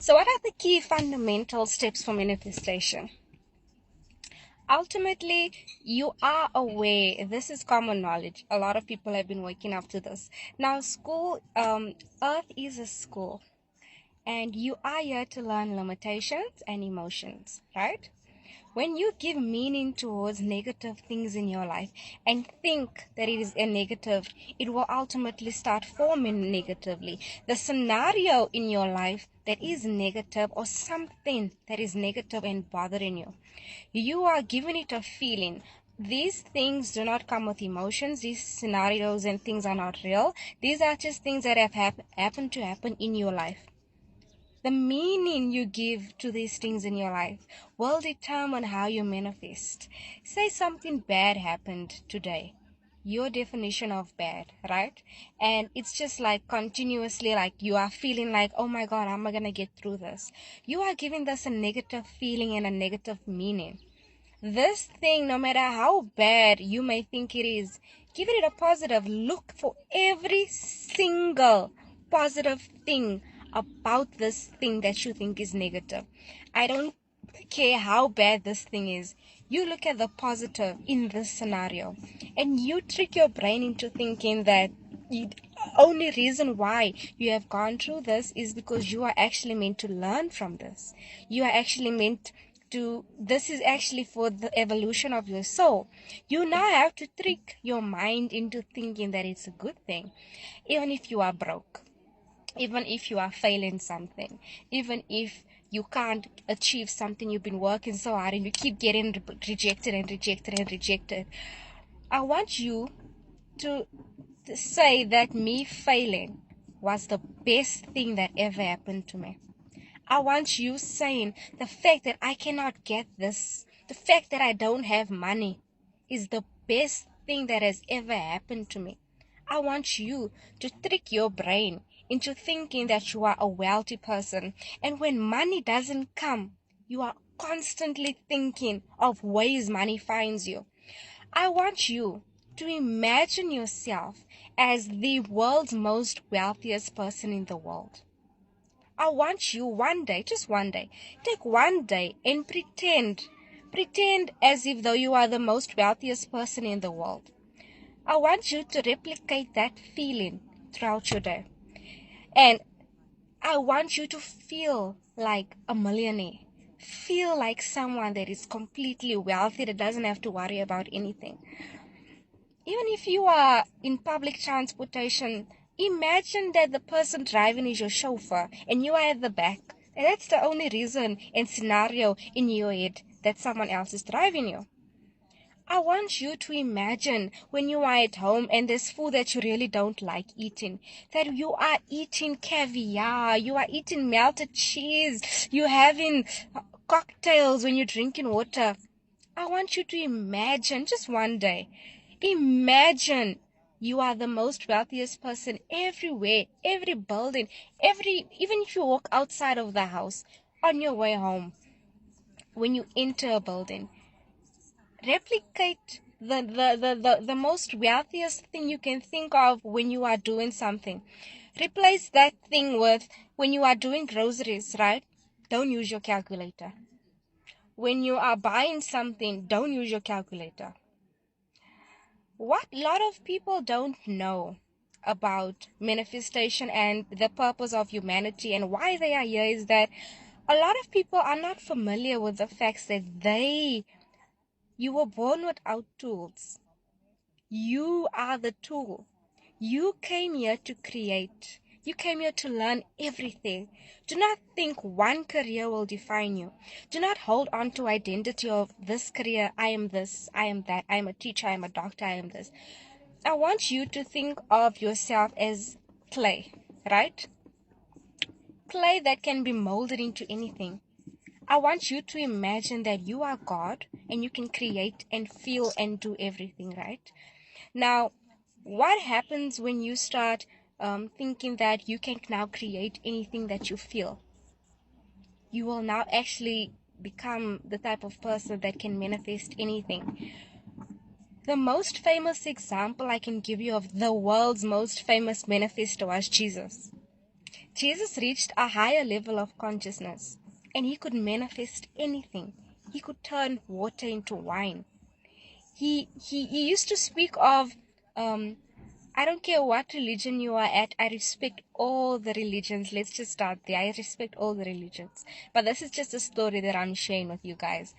So what are the key fundamental steps for manifestation? Ultimately, you are aware. This is common knowledge. A lot of people have been waking up to this. Now, Earth is a school, and you are here to learn limitations and emotions, right? When you give meaning towards negative things in your life and think that it is a negative, it will ultimately start forming negatively. The scenario in your life that is negative, or something that is negative and bothering you, you are giving it a feeling. These things do not come with emotions. These scenarios and things are not real. These are just things that have happened to happen in your life. The meaning you give to these things in your life will determine how you manifest. Say something bad happened today. Your definition of bad, right? And it's just like continuously, like you are feeling like, oh my God, how am I going to get through this? You are giving this a negative feeling and a negative meaning. This thing, no matter how bad you may think it is, give it a positive. Look for every single positive thing about this thing that you think is negative. I don't care how bad this thing is. You look at the positive in this scenario, and you trick your brain into thinking that the only reason why you have gone through this is because you are actually meant to learn from this. You are actually meant to, this is actually for the evolution of your soul. You now have to trick your mind into thinking that it's a good thing. Even if you are broke, even if you are failing something, even if you can't achieve something you've been working so hard and you keep getting rejected and rejected and rejected, I want you to say that me failing was the best thing that ever happened to me. I want you saying the fact that I cannot get this, the fact that I don't have money is the best thing that has ever happened to me. I want you to trick your brain into thinking that you are a wealthy person. And when money doesn't come, you are constantly thinking of ways money finds you. I want you to imagine yourself as the world's most wealthiest person in the world. I want you one day, just one day, take one day and pretend as if though you are the most wealthiest person in the world. I want you to replicate that feeling throughout your day. And I want you to feel like a millionaire. Feel like someone that is completely wealthy, that doesn't have to worry about anything. Even if you are in public transportation, imagine that the person driving is your chauffeur and you are at the back. And that's the only reason and scenario in your head that someone else is driving you. I want you to imagine when you are at home and there's food that you really don't like eating, that you are eating caviar, you are eating melted cheese, you're having cocktails when you're drinking water. I want you to imagine, just one day, imagine you are the most wealthiest person everywhere, every building, even if you walk outside of the house, on your way home, when you enter a building, replicate the most wealthiest thing you can think of when you are doing something. Replace that thing with when you are doing groceries, right? Don't use your calculator. When you are buying something, don't use your calculator. What a lot of people don't know about manifestation and the purpose of humanity and why they are here is that a lot of people are not familiar with the facts that you were born without tools. You are the tool. You came here to create. You came here to learn everything. Do not think one career will define you. Do not hold on to identity of this career. I am this, I am that, I am a teacher, I am a doctor, I am this. I want you to think of yourself as clay, right? Clay that can be molded into anything. I want you to imagine that you are God and you can create and feel and do everything, right? Now, what happens when you start thinking that you can now create anything that you feel? You will now actually become the type of person that can manifest anything. The most famous example I can give you of the world's most famous manifesto was Jesus. Jesus reached a higher level of consciousness, and he could manifest anything. He could turn water into wine. He used to speak of, I don't care what religion you are at, I respect all the religions. Let's just start there. I respect all the religions. But this is just a story that I'm sharing with you guys.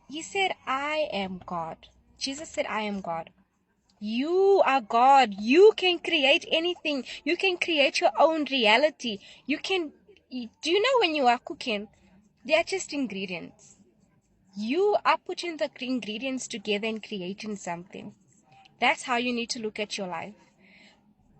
He said, I am God. Jesus said, I am God. You are God. You can create anything. You can create your own reality. You can, do you know when you are cooking, they are just ingredients. You are putting the ingredients together and creating something. That's how you need to look at your life.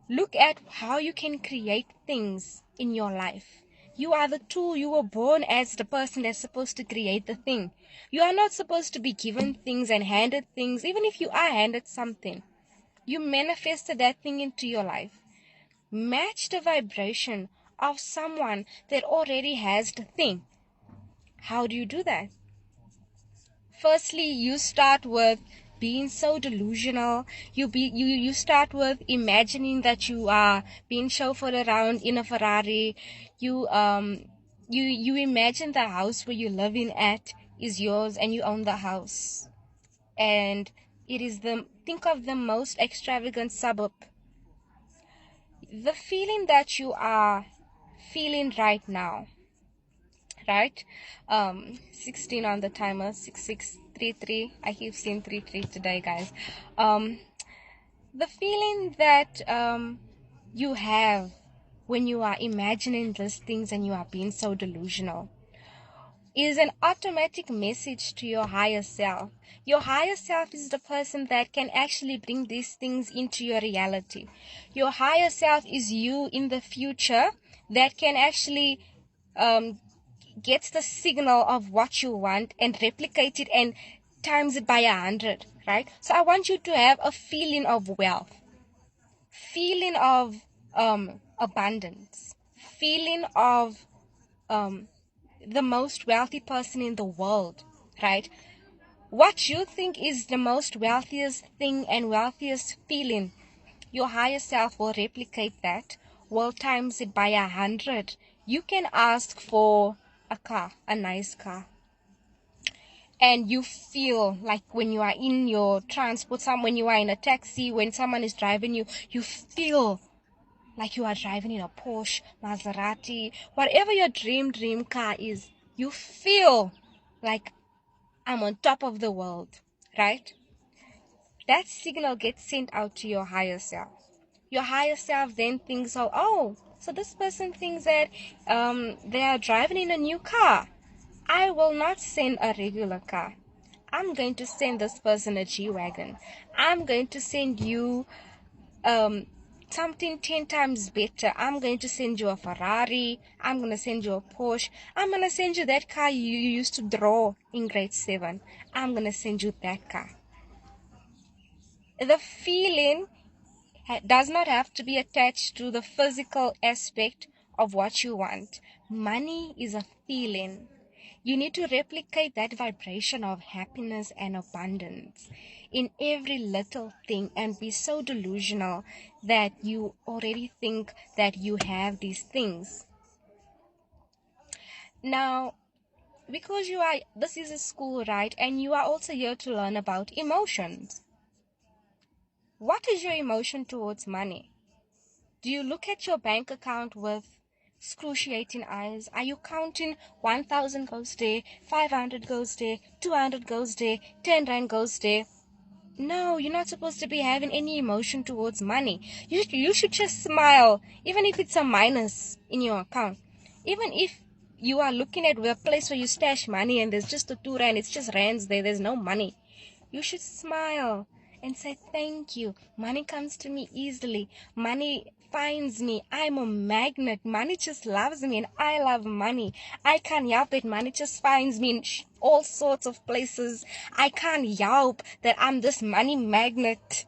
Look at how you can create things in your life. You are the tool. You were born as the person that's supposed to create the thing. You are not supposed to be given things and handed things. Even if you are handed something, you manifested that thing into your life. Match the vibration of someone that already has the thing. How do you do that? Firstly, you start with being so delusional. You start with imagining that you are being chauffeured around in a Ferrari. You imagine the house where you're living at is yours and you own the house. And it is think of the most extravagant suburb. The feeling that you are feeling right now, right? 16 on the timer, 6633. I keep seeing 33 today, guys. The feeling that you have when you are imagining these things and you are being so delusional is an automatic message to your higher self. Your higher self is the person that can actually bring these things into your reality. Your higher self is you in the future that can actually gets the signal of what you want and replicate it and times it by 100, right? So I want you to have a feeling of wealth, feeling of abundance, feeling of the most wealthy person in the world, right? What you think is the most wealthiest thing and wealthiest feeling, your higher self will replicate that, will times it by 100. You can ask for a car, a nice car, and you feel like when you are in your transport, when you are in a taxi, when someone is driving you, you feel like you are driving in a Porsche, Maserati, whatever your dream car is. You feel like I'm on top of the world, right? That signal gets sent out to your higher self. Your higher self then thinks, oh, so this person thinks that they are driving in a new car. I will not send a regular car. I'm going to send this person a G-Wagon. I'm going to send you something 10 times better. I'm going to send you a Ferrari. I'm going to send you a Porsche. I'm going to send you that car you used to draw in grade 7. I'm going to send you that car. The feeling does not have to be attached to the physical aspect of what you want. Money is a feeling. You need to replicate that vibration of happiness and abundance in every little thing and be so delusional that you already think that you have these things. Now, because this is a school, right? And you are also here to learn about emotions. What is your emotion towards money? Do you look at your bank account with excruciating eyes? Are you counting 1,000 goes there, 500 goes there, 200 goes there, 10 rand goes there? No, you're not supposed to be having any emotion towards money. You should just smile, even if it's a minus in your account. Even if you are looking at a place where you stash money and there's just a 2 rand, it's just rands there, there's no money. You should smile and say thank you. Money comes to me easily. Money finds me. I'm a magnet. Money just loves me and I love money. I can't help it. Money just finds me in all sorts of places. I can't help that I'm this money magnet.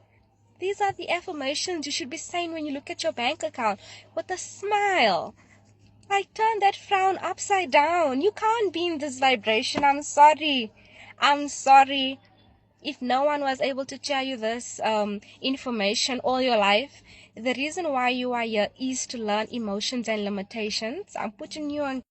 These are the affirmations you should be saying when you look at your bank account with a smile. Like, turn that frown upside down. You can't be in this vibration. I'm sorry. I'm sorry. If no one was able to tell you this information all your life, the reason why you are here is to learn emotions and limitations. I'm putting you on